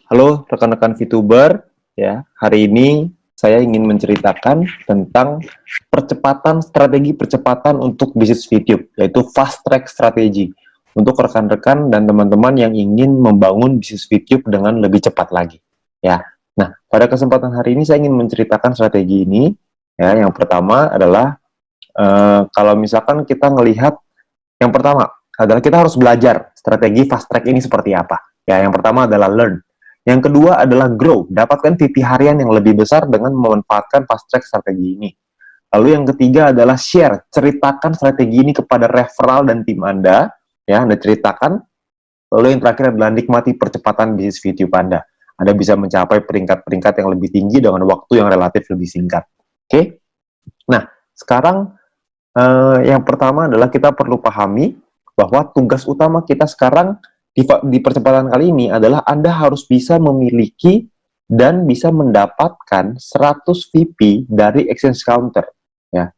Halo rekan-rekan VTuber, ya. Hari ini saya ingin menceritakan tentang strategi percepatan untuk bisnis VTube, yaitu fast track strategi untuk rekan-rekan dan teman-teman yang ingin membangun bisnis VTube dengan lebih cepat lagi, ya. Nah, pada kesempatan hari ini saya ingin menceritakan strategi ini, ya. Yang pertama adalah kalau misalkan kita melihat, yang pertama adalah kita harus belajar strategi fast track ini seperti apa. Ya, yang pertama adalah learn. Yang kedua adalah grow, dapatkan VP harian yang lebih besar dengan memanfaatkan fast track strategi ini. Lalu yang ketiga adalah share, ceritakan strategi ini kepada referral dan tim Anda, ya, Anda ceritakan. Lalu yang terakhir adalah nikmati percepatan bisnis YouTube Anda. Anda bisa mencapai peringkat-peringkat yang lebih tinggi dengan waktu yang relatif lebih singkat. Oke? Nah, sekarang yang pertama adalah kita perlu pahami bahwa tugas utama kita sekarang di percepatan kali ini adalah Anda harus bisa memiliki dan bisa mendapatkan 100 VP dari exchange counter. Ya.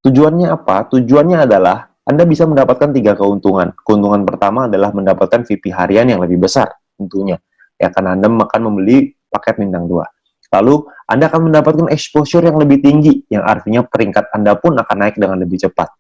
Tujuannya apa? Tujuannya adalah Anda bisa mendapatkan 3 keuntungan. Keuntungan pertama adalah mendapatkan VP harian yang lebih besar tentunya. Ya, karena Anda akan membeli paket bintang 2. Lalu, Anda akan mendapatkan exposure yang lebih tinggi, yang artinya peringkat Anda pun akan naik dengan lebih cepat.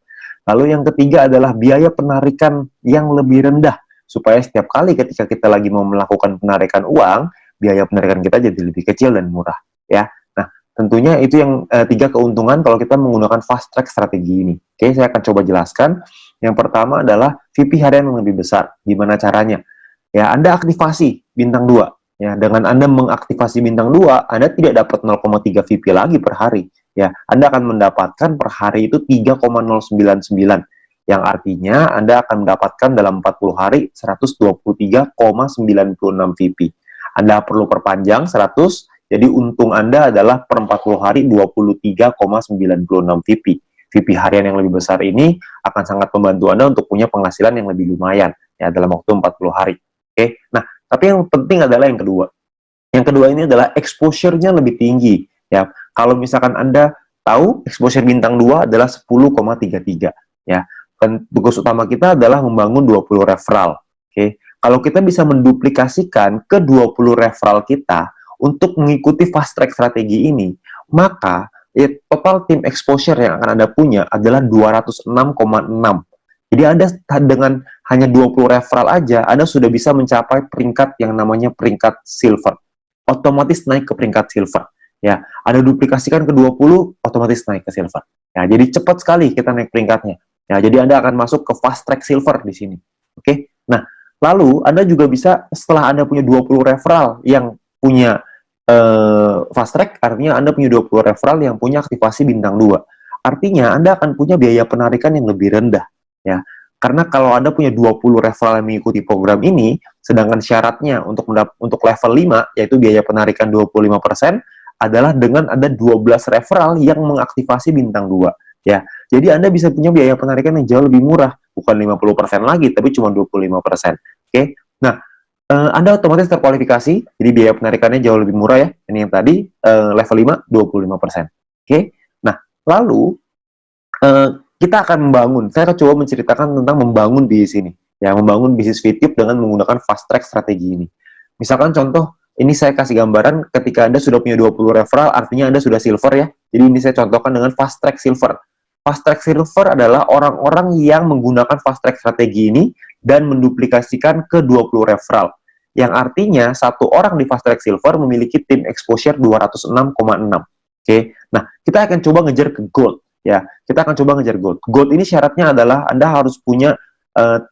Lalu yang ketiga adalah biaya penarikan yang lebih rendah, supaya setiap kali ketika kita lagi mau melakukan penarikan uang, biaya penarikan kita jadi lebih kecil dan murah. Ya, nah tentunya itu yang 3 keuntungan kalau kita menggunakan fast track strategi ini. Oke, saya akan coba jelaskan. Yang pertama adalah VP harian yang lebih besar. Gimana caranya? Ya, Anda aktivasi bintang 2. Ya, dengan Anda mengaktifasi bintang 2, Anda tidak dapat 0,3 VP lagi per hari. Ya, Anda akan mendapatkan per hari itu 3,099, yang artinya Anda akan mendapatkan dalam 40 hari 123,96 VP. Anda perlu perpanjang 100, jadi untung Anda adalah per 40 hari 23,96 VP. VP harian yang lebih besar ini akan sangat membantu Anda untuk punya penghasilan yang lebih lumayan ya dalam waktu 40 hari. Oke. Nah, tapi yang penting adalah yang kedua. Yang kedua ini adalah exposure-nya lebih tinggi. Ya, kalau misalkan Anda tahu exposure bintang 2 adalah 10,33. Ya, dan tugas utama kita adalah membangun 20 referral. Oke. Kalau kita bisa menduplikasikan ke 20 referral kita untuk mengikuti fast track strategi ini, maka total tim exposure yang akan Anda punya adalah 206,6. Jadi Anda dengan hanya 20 referral aja, Anda sudah bisa mencapai peringkat yang namanya peringkat silver. Otomatis naik ke peringkat silver. Ya, Anda duplikasikan ke 20, otomatis naik ke silver. Ya, jadi cepat sekali kita naik peringkatnya. Ya, jadi Anda akan masuk ke fast track silver di sini. Oke. Nah, lalu Anda juga bisa setelah Anda punya 20 referral yang punya fast track, artinya Anda punya 20 referral yang punya aktivasi bintang 2. Artinya Anda akan punya biaya penarikan yang lebih rendah. Ya, karena kalau Anda punya 20 referral yang mengikuti program ini, sedangkan syaratnya untuk level 5, yaitu biaya penarikan 25%, adalah dengan ada 12 referral yang mengaktifasi bintang 2. Ya, jadi Anda bisa punya biaya penarikan yang jauh lebih murah, bukan 50% lagi, tapi cuma 25%. Oke, nah, Anda otomatis terkualifikasi, jadi biaya penarikannya jauh lebih murah ya. Ini yang tadi, level 5, 25%. Oke, nah, lalu, kita akan membangun, saya akan coba menceritakan tentang membangun bisnis ini. Ya, membangun bisnis VTube dengan menggunakan fast track strategi ini. Misalkan contoh, ini saya kasih gambaran ketika Anda sudah punya 20 referral, artinya Anda sudah silver ya. Jadi ini saya contohkan dengan fast track silver. Fast track silver adalah orang-orang yang menggunakan fast track strategi ini dan menduplikasikan ke 20 referral. Yang artinya, satu orang di fast track silver memiliki tim exposure 206,6. Oke, nah kita akan coba ngejar ke gold. Ya, kita akan coba ngejar gold. Gold ini syaratnya adalah Anda harus punya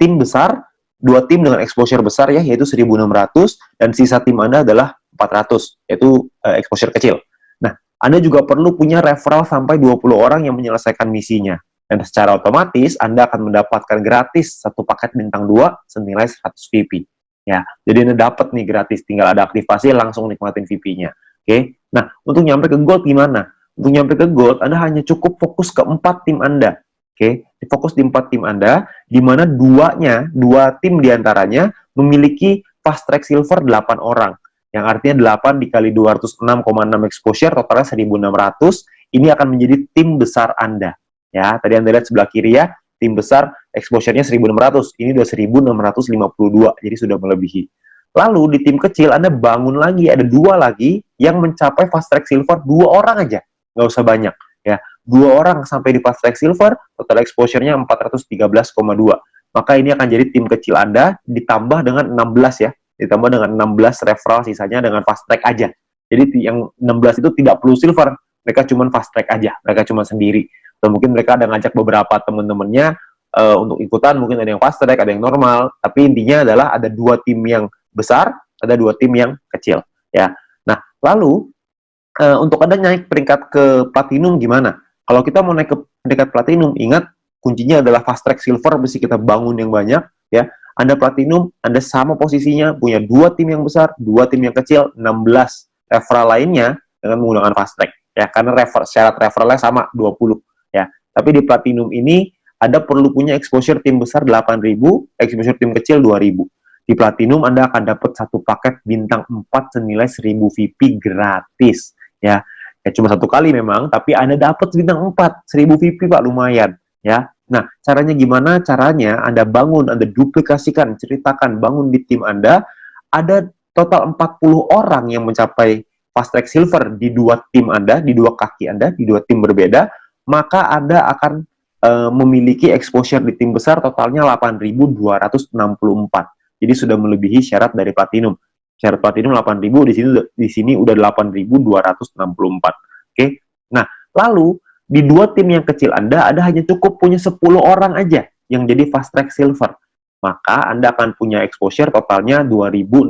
tim besar, 2 tim dengan exposure besar ya, yaitu 1.600, dan sisa tim Anda adalah 400, yaitu exposure kecil. Nah, Anda juga perlu punya referral sampai 20 orang yang menyelesaikan misinya. Dan secara otomatis, Anda akan mendapatkan gratis satu paket bintang 2 senilai 100 VP. Ya, jadi Anda dapat nih gratis, tinggal ada aktivasi, langsung nikmatin VP-nya. Oke, nah, untuk nyampe ke gold gimana? Untuk nyampe ke gold, Anda hanya cukup fokus ke 4 tim Anda. Oke, fokus di 4 tim Anda, di mana 2 tim diantaranya memiliki fast track silver 8 orang. Yang artinya 8 dikali 206,6 exposure, totalnya 1.600, ini akan menjadi tim besar Anda. Ya, tadi Anda lihat sebelah kiri ya, tim besar exposure-nya 1.600, ini udah 1.652, jadi sudah melebihi. Lalu di tim kecil Anda bangun lagi, ada 2 lagi yang mencapai fast track silver, 2 orang aja, nggak usah banyak ya. 2 orang sampai di fast track silver, total exposure-nya 413,2. Maka ini akan jadi tim kecil Anda ditambah dengan 16 ya, ditambah dengan 16 referral sisanya dengan fast track aja. Jadi yang 16 itu tidak perlu silver, mereka cuma fast track aja, mereka cuma sendiri. Atau mungkin mereka ada ngajak beberapa teman-temannya untuk ikutan, mungkin ada yang fast track, ada yang normal, tapi intinya adalah ada 2 tim yang besar, ada 2 tim yang kecil ya. Nah, lalu untuk Anda naik peringkat ke platinum gimana? Kalau kita mau naik ke peringkat platinum, ingat kuncinya adalah fast track silver, mesti kita bangun yang banyak ya. Anda platinum, Anda sama posisinya, punya 2 tim yang besar, 2 tim yang kecil, 16 referral lainnya dengan menggunakan fast track ya, karena syarat referralnya sama 20 ya. Tapi di platinum ini Anda perlu punya exposure tim besar 8.000, exposure tim kecil 2.000. Di platinum Anda akan dapat satu paket bintang 4 senilai 1.000 VP gratis ya. Ya cuma 1 kali memang, tapi Anda dapat bintang 4, 1.000 VP Pak, lumayan ya. Nah, caranya gimana? Caranya Anda bangun, Anda duplikasikan, ceritakan, bangun di tim Anda, ada total 40 orang yang mencapai fast track silver di 2 tim Anda, di 2 kaki Anda, di 2 tim berbeda, maka Anda akan memiliki exposure di tim besar totalnya 8.264. Jadi sudah melebihi syarat dari platinum. Syarat platinum 8.000, di sini udah 8.264. Oke. Nah, lalu di 2 tim yang kecil Anda hanya cukup punya 10 orang aja yang jadi fast track silver. Maka Anda akan punya exposure totalnya 2.066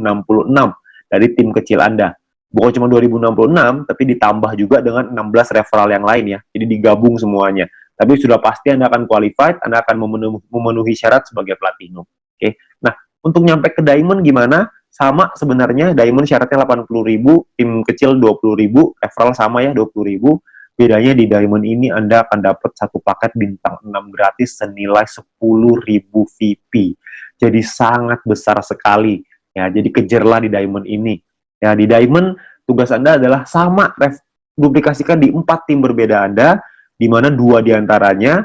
dari tim kecil Anda. Bukan cuma 2.066, tapi ditambah juga dengan 16 referral yang lain ya. Jadi digabung semuanya. Tapi sudah pasti Anda akan qualified, Anda akan memenuhi syarat sebagai platinum. Oke. Nah, untuk nyampe ke diamond gimana? Sama sebenarnya, diamond syaratnya 80.000, tim kecil 20.000, referral sama ya 20.000. Bedanya di diamond ini Anda akan dapat satu paket bintang 6 gratis senilai 10.000 VP. Jadi sangat besar sekali. Ya, jadi kejarlah di diamond ini. Ya, di diamond tugas Anda adalah sama, duplikasikan di 4 tim berbeda Anda, di mana 2 diantaranya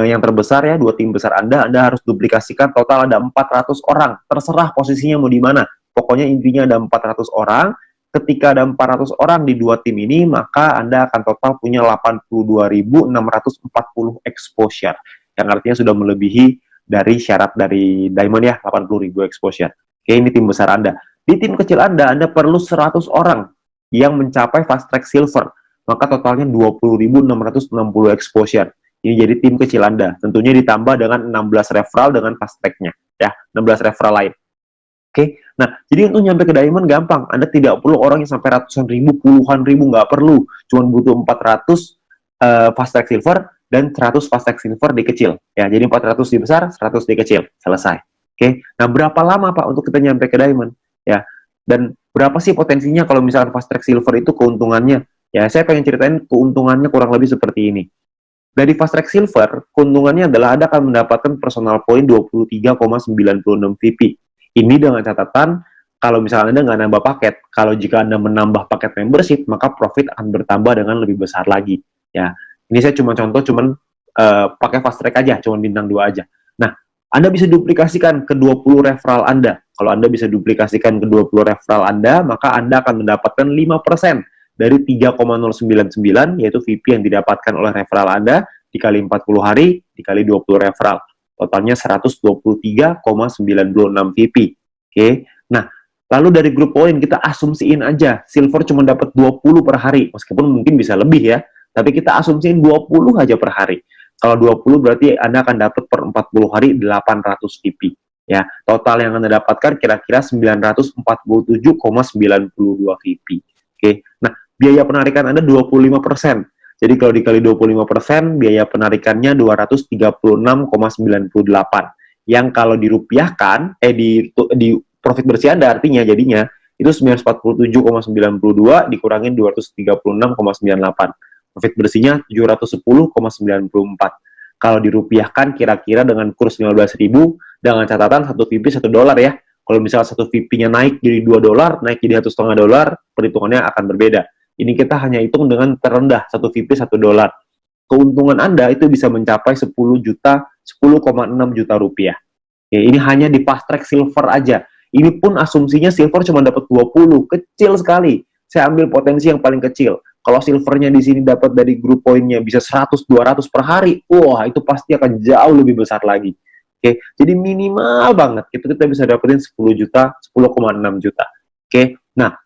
yang terbesar ya, 2 tim besar Anda harus duplikasikan, total ada 400 orang, terserah posisinya mau di mana, pokoknya intinya ada 400 orang. Ketika ada 400 orang di 2 tim ini, maka Anda akan total punya 82.640 exposure, yang artinya sudah melebihi dari syarat dari diamond ya, 80.000 exposure. Oke, ini tim besar Anda. Di tim kecil Anda perlu 100 orang yang mencapai fast track silver, maka totalnya 20.660 exposure. Ini jadi tim kecil Anda. Tentunya ditambah dengan 16 referral dengan fast track-nya. Ya, 16 referral lain. Oke, nah jadi untuk nyampe ke diamond gampang. Anda tidak perlu orang yang sampai ratusan ribu, puluhan ribu, nggak perlu. Cuma butuh 400 fast track silver dan 100 fast track silver di kecil. Ya, jadi 400 di besar, 100 di kecil. Selesai. Oke, nah berapa lama Pak untuk kita nyampe ke diamond? Ya, dan berapa sih potensinya kalau misalkan fast track silver itu keuntungannya? Ya, saya pengen ceritain keuntungannya kurang lebih seperti ini. Dari fast track silver, keuntungannya adalah Anda akan mendapatkan personal point 23,96 VP. Ini dengan catatan, kalau misalnya Anda nggak nambah paket, kalau jika Anda menambah paket membership, maka profit akan bertambah dengan lebih besar lagi. Ya, ini saya cuma contoh, pakai fast track aja, cuma bintang 2 aja. Nah, Anda bisa duplikasikan ke 20 referral Anda. Kalau Anda bisa duplikasikan ke 20 referral Anda, maka Anda akan mendapatkan 5% dari 3,099, yaitu VP yang didapatkan oleh referral Anda, dikali 40 hari, dikali 20 referral. Totalnya 123,96 VP. Oke. Nah, lalu dari grup poin kita asumsiin aja, silver cuma dapat 20 per hari, meskipun mungkin bisa lebih ya, tapi kita asumsiin 20 aja per hari. Kalau 20 berarti Anda akan dapat per 40 hari 800 VP. Ya, total yang Anda dapatkan kira-kira 947,92 VP. Oke. Nah, biaya penarikan Anda 25%. Jadi kalau dikali 25%, biaya penarikannya 236,98. Yang kalau dirupiahkan, di profit bersih Anda artinya jadinya, itu 947,92 dikurangin 236,98. Profit bersihnya 710,94. Kalau dirupiahkan kira-kira dengan kurs 15.000, dengan catatan 1 VP $1 ya. Kalau misalnya 1 VP-nya naik jadi $2, naik jadi $1,5, perhitungannya akan berbeda. Ini kita hanya hitung dengan terendah, 1 VP $1. Keuntungan Anda itu bisa mencapai 10,6 juta rupiah. Ya, ini hanya di fast track silver aja. Ini pun asumsinya silver cuma dapat 20, kecil sekali. Saya ambil potensi yang paling kecil. Kalau silvernya di sini dapat dari grup poinnya bisa 100, 200 per hari, wah itu pasti akan jauh lebih besar lagi. Oke, jadi minimal banget itu kita bisa dapetin 10 juta, 10,6 juta. Oke, nah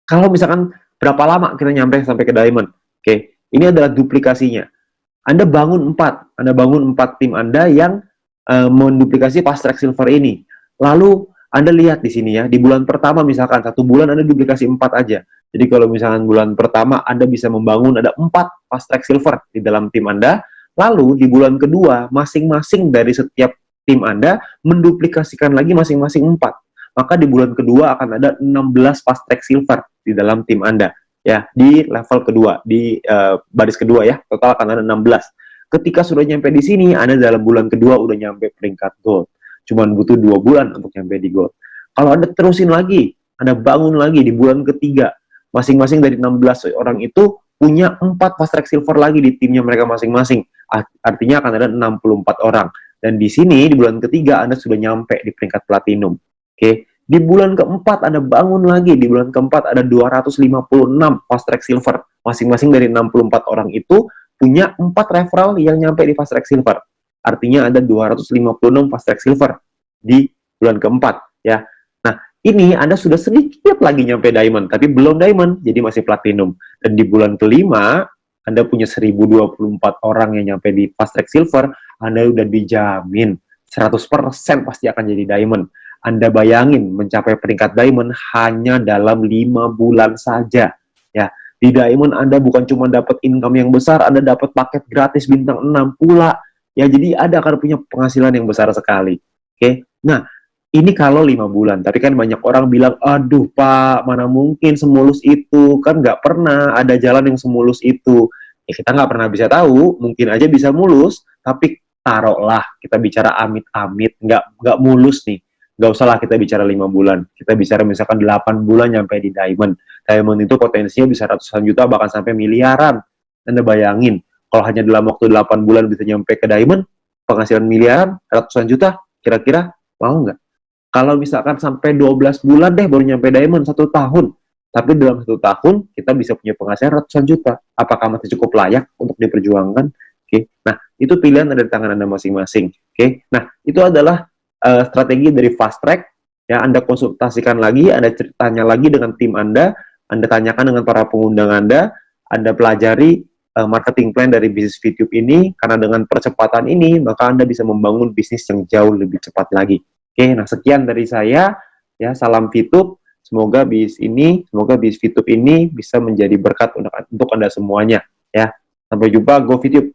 kalau misalkan berapa lama kita nyampe sampai ke diamond? Oke, ini adalah duplikasinya. Anda bangun 4 tim Anda yang menduplikasi fast track silver ini. Lalu Anda lihat di sini ya, di bulan pertama misalkan 1 bulan Anda duplikasi 4 aja. Jadi kalau misalkan bulan pertama Anda bisa membangun ada 4 fast track silver di dalam tim Anda, lalu di bulan kedua masing-masing dari setiap tim Anda menduplikasikan lagi masing-masing 4. Maka di bulan kedua akan ada 16 fast track silver di dalam tim Anda. Ya, di level kedua, di baris kedua ya, total akan ada 16. Ketika sudah nyampe di sini, Anda dalam bulan kedua udah nyampe peringkat gold. Cuman butuh 2 bulan untuk nyampe di gold. Kalau Anda terusin lagi, Anda bangun lagi di bulan ketiga, masing-masing dari 16 orang itu punya 4 fast track silver lagi di timnya mereka masing-masing. Artinya akan ada 64 orang. Dan di sini, di bulan ketiga, Anda sudah nyampe di peringkat platinum. Oke. Di bulan keempat Anda bangun lagi, di bulan keempat ada 256 fast track silver. Masing-masing dari 64 orang itu punya 4 referral yang nyampe di fast track silver. Artinya ada 256 fast track silver di bulan keempat ya. Nah, ini Anda sudah sedikit lagi nyampe diamond, tapi belum diamond, jadi masih platinum. Dan di bulan kelima Anda punya 1024 orang yang nyampe di fast track silver, Anda udah dijamin 100% pasti akan jadi diamond. Anda bayangin mencapai peringkat diamond hanya dalam 5 bulan saja. Ya, di diamond Anda bukan cuma dapat income yang besar, Anda dapat paket gratis bintang 6 pula. Ya, jadi Anda akan punya penghasilan yang besar sekali. Oke. Nah, ini kalau 5 bulan. Tapi kan banyak orang bilang, aduh Pak, mana mungkin semulus itu. Kan nggak pernah ada jalan yang semulus itu. Ya, kita nggak pernah bisa tahu. Mungkin aja bisa mulus, tapi taruhlah kita bicara amit-amit, nggak mulus nih. Nggak usah lah kita bicara 5 bulan. Kita bicara misalkan 8 bulan nyampe di diamond. Diamond itu potensinya bisa ratusan juta, bahkan sampai miliaran. Anda bayangin, kalau hanya dalam waktu 8 bulan bisa nyampe ke diamond, penghasilan miliaran, ratusan juta, kira-kira mau nggak? Kalau misalkan sampai 12 bulan deh baru nyampe diamond, 1 tahun. Tapi dalam 1 tahun, kita bisa punya penghasilan ratusan juta. Apakah masih cukup layak untuk diperjuangkan? Oke. Nah, itu pilihan ada di tangan Anda masing-masing. Oke. Nah, itu adalah strategi dari fast track. Ya, Anda konsultasikan lagi, Anda ceritanya lagi dengan tim Anda tanyakan dengan para pengundang Anda pelajari marketing plan dari bisnis VTube ini, karena dengan percepatan ini, maka Anda bisa membangun bisnis yang jauh lebih cepat lagi. Oke, nah sekian dari saya, ya, salam VTube, semoga bisnis VTube ini bisa menjadi berkat untuk Anda semuanya, ya. Sampai jumpa, go VTube.